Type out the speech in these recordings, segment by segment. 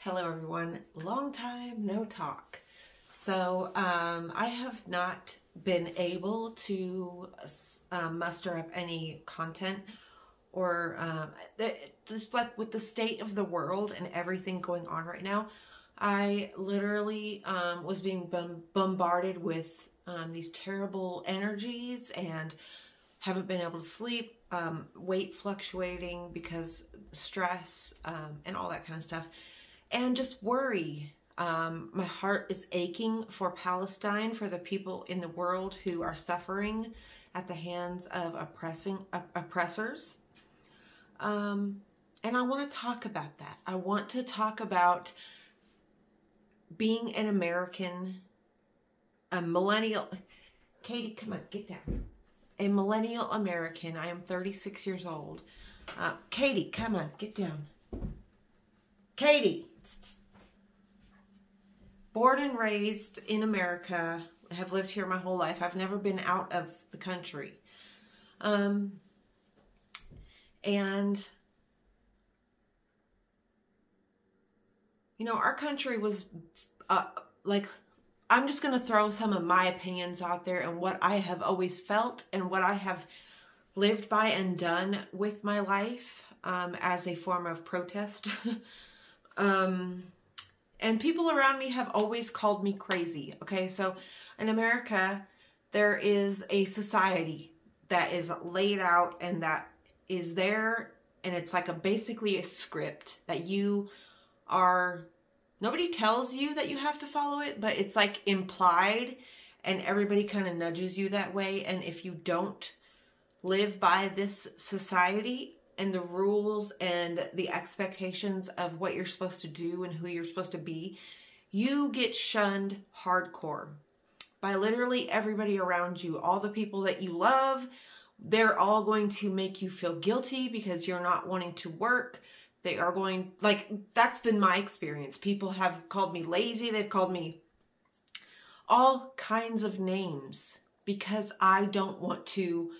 Hello everyone, long time no talk. So I have not been able to muster up any content or just like with the state of the world and everything going on right now. I literally was being bombarded with these terrible energies and haven't been able to sleep, weight fluctuating because stress and all that kind of stuff. And just worry. My heart is aching for Palestine, for the people in the world who are suffering at the hands of oppressors. And I want to talk about that. I want to talk about being an American, a millennial. Katie, come on, get down. A millennial American. I am 36 years old. Katie, come on, get down. Katie. Born and raised in America, have lived here my whole life. I've never been out of the country. And you know, our country was like, I'm just going to throw some of my opinions out there and what I have always felt and what I have lived by and done with my life as a form of protest. And people around me have always called me crazy. Okay, so in America, there is a society that is laid out and that is there, and it's like basically a script that you are, nobody tells you that you have to follow it, but it's like implied, and everybody kind of nudges you that way. And if you don't live by this society and the rules and the expectations of what you're supposed to do and who you're supposed to be, you get shunned hardcore by literally everybody around you. All the people that you love, they're all going to make you feel guilty because you're not wanting to work. They are going, like, that's been my experience. People have called me lazy. They've called me all kinds of names because I don't want to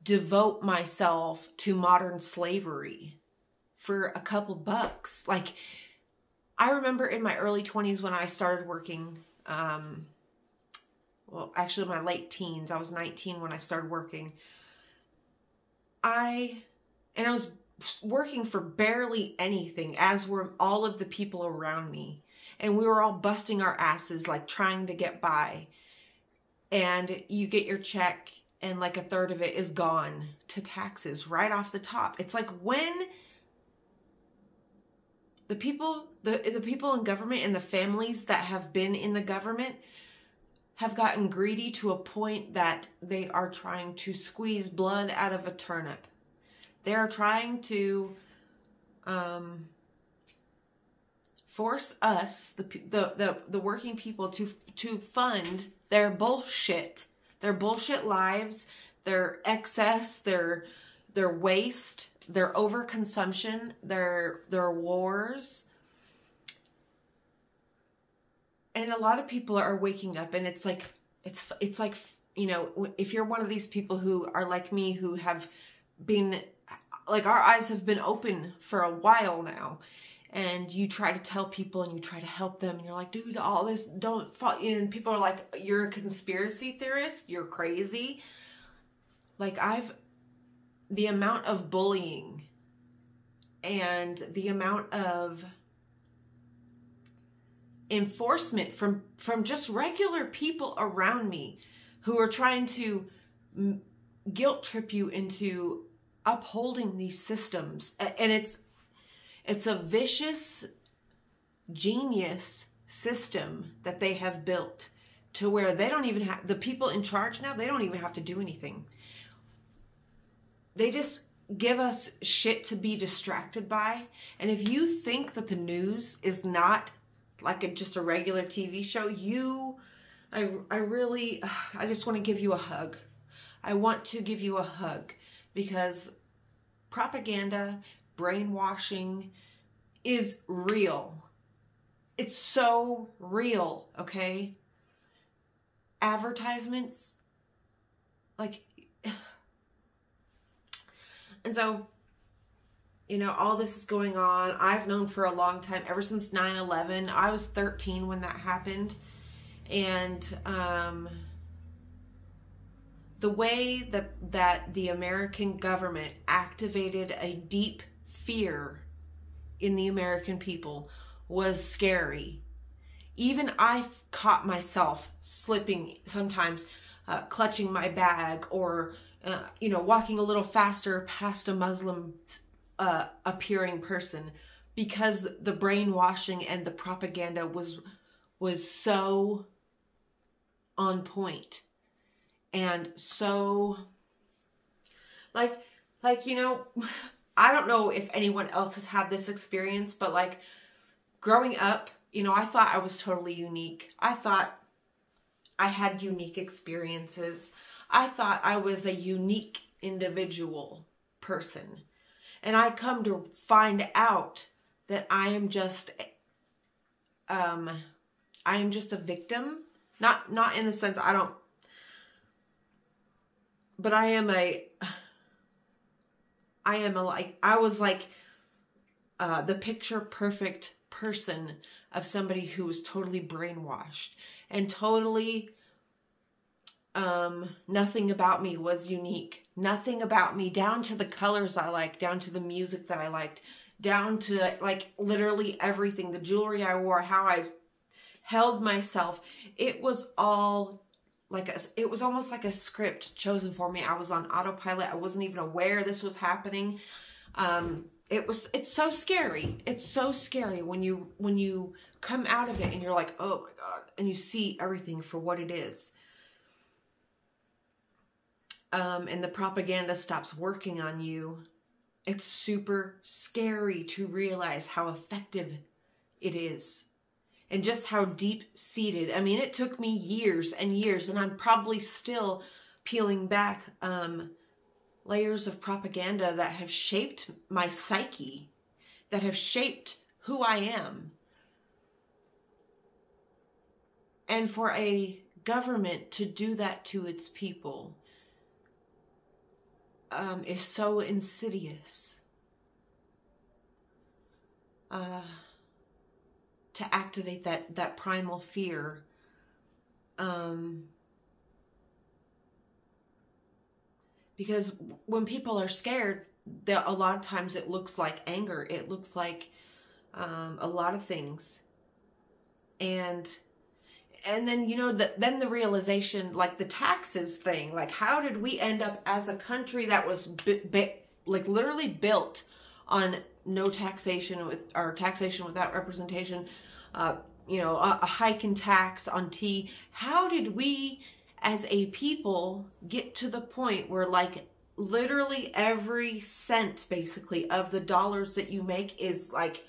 devote myself to modern slavery for a couple bucks. Like, I remember in my early 20s when I started working, well, actually my late teens, I was 19 when I started working. I was working for barely anything, as were all of the people around me. And we were all busting our asses, like trying to get by. And you get your check and like a third of it is gone to taxes right off the top. It's like when the people in government and the families that have been in the government have gotten greedy to a point that they are trying to squeeze blood out of a turnip. They are trying to force us, the working people, to fund their bullshit lives, their excess, their waste, their overconsumption, their wars. And a lot of people are waking up, and it's like, you know, if you're one of these people who are like me, who have been, like, our eyes have been open for a while now, and you try to tell people and you try to help them, and you're like, dude, all this, don't fall. And people are like, you're a conspiracy theorist, you're crazy. Like, the amount of bullying and the amount of enforcement from just regular people around me who are trying to guilt trip you into upholding these systems. And it's a vicious, genius system that they have built to where they don't even have, the people in charge now, they don't even have to do anything. They just give us shit to be distracted by. And if you think that the news is not like just a regular TV show, I just want to give you a hug. I want to give you a hug because propaganda, brainwashing is real. It's so real, okay? Advertisements, like, and so you know, all this is going on. I've known for a long time, ever since 9/11. I was 13 when that happened. And the way that the American government activated a deep fear in the American people was scary. Even I caught myself slipping sometimes, clutching my bag, or you know, walking a little faster past a Muslim appearing person, because the brainwashing and the propaganda was so on point, and so like you know, I don't know if anyone else has had this experience, but like growing up, you know, I thought I was totally unique. I thought I had unique experiences. I thought I was a unique individual person. And I come to find out that I am just a victim. Not in the sense but I was like the picture perfect person of somebody who was totally brainwashed, and totally nothing about me was unique. Nothing about me, down to the colors I liked, down to the music that I liked, down to like literally everything, the jewelry I wore, how I held myself. It was all like it was almost like a script chosen for me. I was on autopilot. I wasn't even aware this was happening. It's so scary. It's so scary when you come out of it and you're like, oh my God, and you see everything for what it is. And the propaganda stops working on you. It's super scary to realize how effective it is, and just how deep-seated. I mean, it took me years and years, and I'm probably still peeling back layers of propaganda that have shaped my psyche, that have shaped who I am. And for a government to do that to its people is so insidious. To activate that primal fear. Because when people are scared, a lot of times it looks like anger. It looks like a lot of things. And then, you know, then the realization, like the taxes thing, like how did we end up as a country that was like literally built on no taxation, or taxation without representation, you know, a hike in tax on tea. How did we as a people get to the point where like literally every cent basically of the dollars that you make is like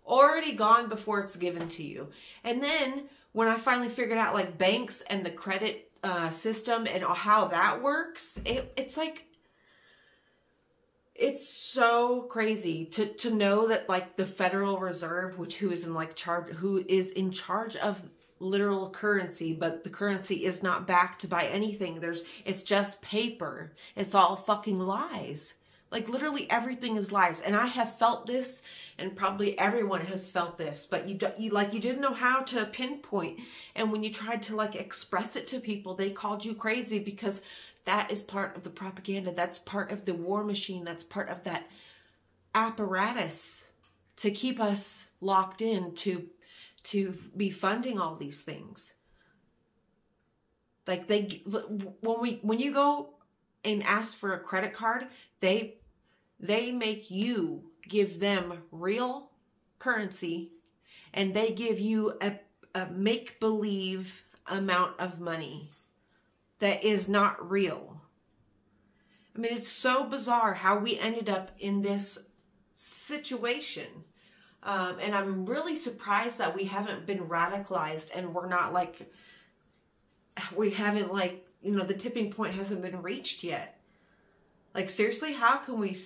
already gone before it's given to you? And then when I finally figured out like banks and the credit system and how that works, it's like, it's so crazy to know that like the Federal Reserve, who is in charge of literal currency, but the currency is not backed by anything. It's just paper. It's all fucking lies. Like literally everything is lies. And I have felt this, and probably everyone has felt this, but you didn't know how to pinpoint. And when you tried to like express it to people, they called you crazy, because that is part of the propaganda. That's part of the war machine. That's part of that apparatus to keep us locked in, to be funding all these things. Like when you go and ask for a credit card, they make you give them real currency, and they give you a make-believe amount of money that is not real. I mean, it's so bizarre how we ended up in this situation. And I'm really surprised that we haven't been radicalized, and we're not like, we haven't like, you know, the tipping point hasn't been reached yet. Like seriously, how can we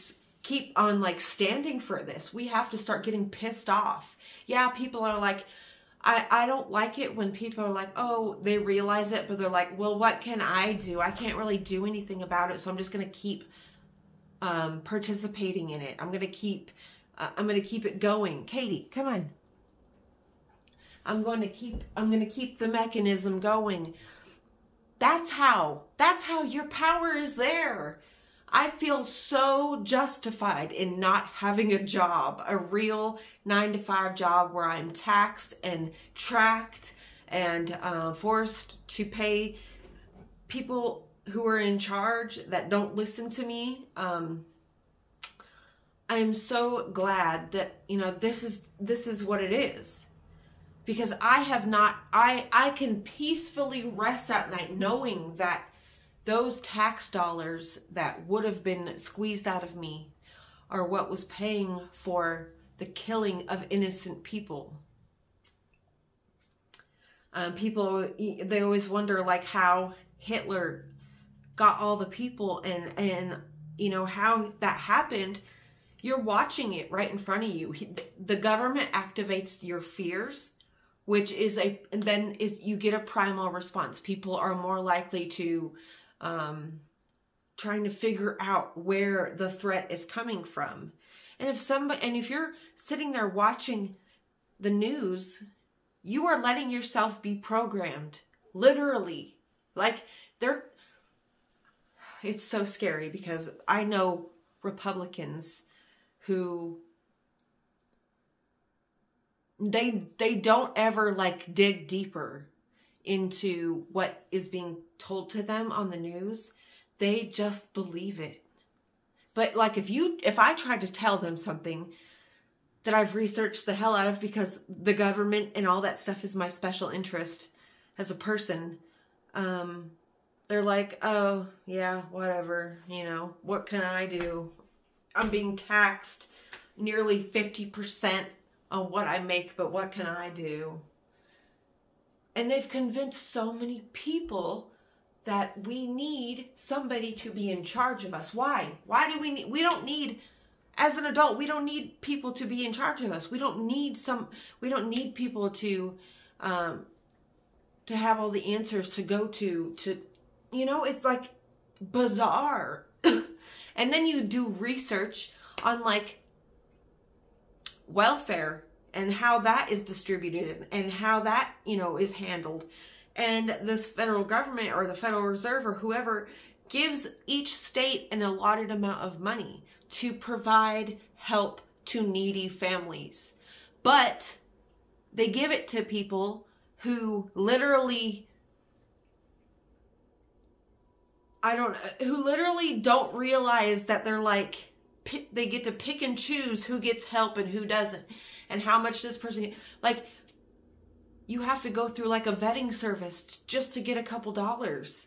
keep on like standing for this? We have to start getting pissed off. Yeah, people are like, I don't like it when people are like, oh, they realize it, but they're like, well, what can I do? I can't really do anything about it, so I'm just going to keep participating in it. I'm going to keep it going. Katie, come on. I'm going to keep the mechanism going. That's how your power is there. I feel so justified in not having a job, a real 9-to-5 job where I'm taxed and tracked and forced to pay people who are in charge that don't listen to me. I am so glad that, you know, this is what it is. Because I can peacefully rest at night knowing that those tax dollars that would have been squeezed out of me are what was paying for the killing of innocent people. People, they always wonder like how Hitler got all the people and you know, how that happened. You're watching it right in front of you. The government activates your fears, which is you get a primal response. People are more likely to trying to figure out where the threat is coming from. And if you're sitting there watching the news, you are letting yourself be programmed, literally. Like it's so scary because I know Republicans who they don't ever like dig deeper into what is being told to them on the news. They just believe it. But like if I tried to tell them something that I've researched the hell out of, because the government and all that stuff is my special interest as a person, they're like, oh yeah, whatever, you know, what can I do? I'm being taxed nearly 50% on what I make, but what can I do? And they've convinced so many people that we need somebody to be in charge of us. Why? Why do we don't need, as an adult, we don't need people to be in charge of us. We don't need people to have all the answers to go to, you know, it's like bizarre. And then you do research on like welfare and how that is distributed and how that, you know, is handled. And this federal government or the Federal Reserve or whoever gives each state an allotted amount of money to provide help to needy families. But they give it to people who literally don't realize that they're like, they get to pick and choose who gets help and who doesn't, and how much this person, like, you have to go through like a vetting service just to get a couple dollars.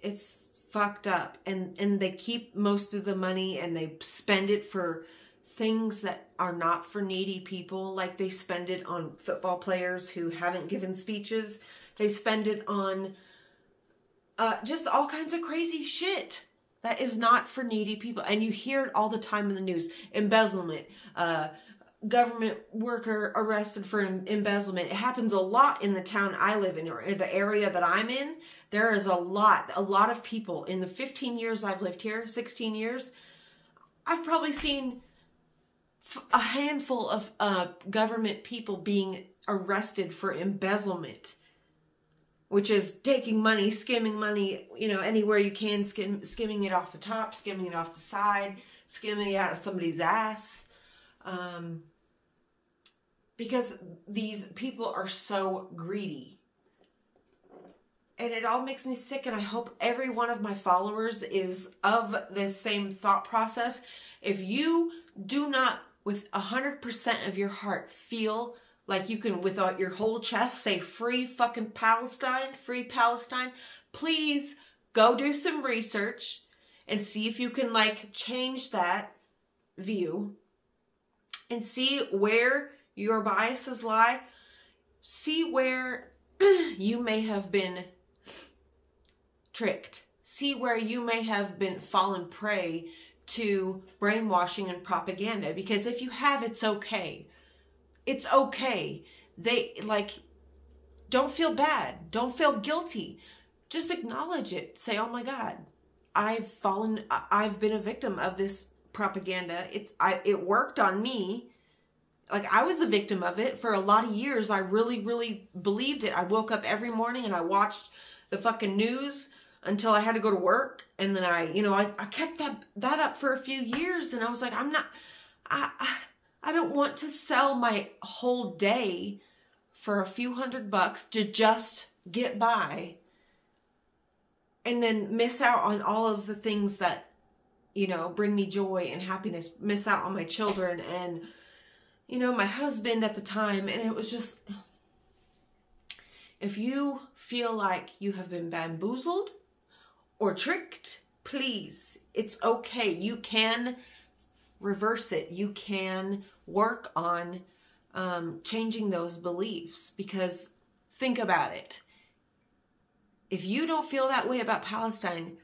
It's fucked up, and they keep most of the money and they spend it for things that are not for needy people. Like they spend it on football players who haven't given speeches. They spend it on just all kinds of crazy shit that is not for needy people. And you hear it all the time in the news. Embezzlement, government worker arrested for embezzlement. It happens a lot in the town I live in, or in the area that I'm in. There is a lot of people. In the 15 years I've lived here, 16 years, I've probably seen a handful of government people being arrested for embezzlement, which is taking money, skimming money, you know, anywhere you can, skimming it off the top, skimming it off the side, skimming it out of somebody's ass. Because these people are so greedy. And it all makes me sick, and I hope every one of my followers is of this same thought process. If you do not, with 100% of your heart, feel like you can, with your whole chest, say free fucking Palestine, free Palestine, please go do some research and see if you can like change that view and see where your biases lie. See where you may have been tricked. See where you may have been fallen prey to brainwashing and propaganda. Because if you have, it's okay. It's okay. They like, don't feel bad. Don't feel guilty. Just acknowledge it. Say, oh my God, I've been a victim of this propaganda. It worked on me. Like, I was a victim of it for a lot of years. I really, really believed it. I woke up every morning and I watched the fucking news until I had to go to work. And then I kept that up for a few years. And I was like, I don't want to sell my whole day for a few $100 to just get by and then miss out on all of the things that, bring me joy and happiness, miss out on my children and, my husband at the time. And it was just, if you feel like you have been bamboozled or tricked, please, it's okay. You can reverse it. You can work on changing those beliefs, because think about it. If you don't feel that way about Palestine,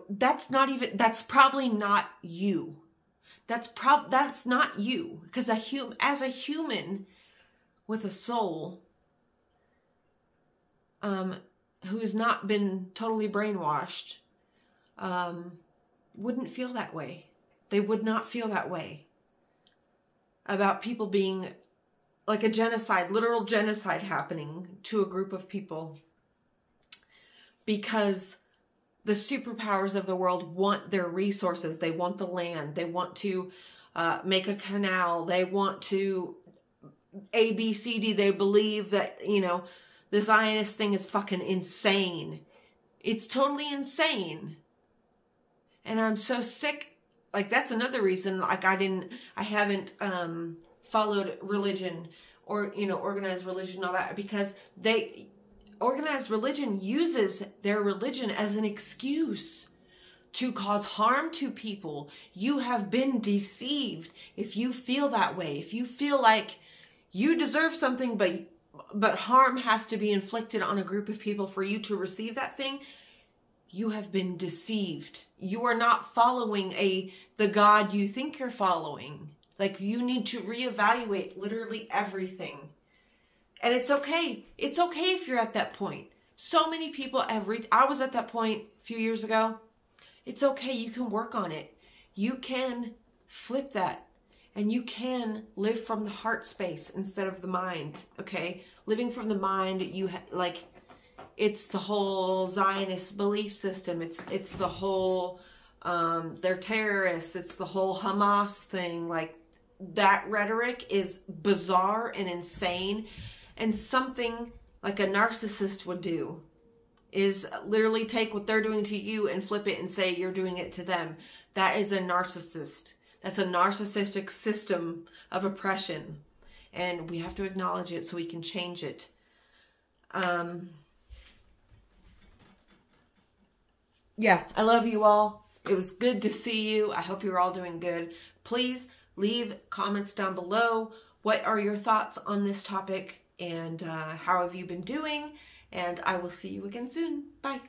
that's probably not you. That's not you. Because as a human with a soul, who has not been totally brainwashed, wouldn't feel that way. They would not feel that way about people being like a genocide, literal genocide happening to a group of people, because the superpowers of the world want their resources. They want the land. They want to make a canal. They want to A, B, C, D. They believe that, the Zionist thing is fucking insane. It's totally insane. And I'm so sick. Like, that's another reason, like, I haven't followed religion or, organized religion, all that, because organized religion uses their religion as an excuse to cause harm to people. You have been deceived if you feel that way. If you feel like you deserve something, but harm has to be inflicted on a group of people for you to receive that thing, you have been deceived. You are not following the God you think you're following. Like, you need to reevaluate literally everything. And it's okay. It's okay if you're at that point. So many people I was at that point a few years ago. It's okay. You can work on it. You can flip that. And you can live from the heart space instead of the mind. Okay? Living from the mind, it's the whole Zionist belief system. It's the whole, they're terrorists. It's the whole Hamas thing. Like, that rhetoric is bizarre and insane. And something like a narcissist would do is literally take what they're doing to you and flip it and say you're doing it to them. That is a narcissist. That's a narcissistic system of oppression. And we have to acknowledge it so we can change it. Yeah, I love you all. It was good to see you. I hope you're all doing good. Please leave comments down below. What are your thoughts on this topic? And how have you been doing? And I will see you again soon. Bye.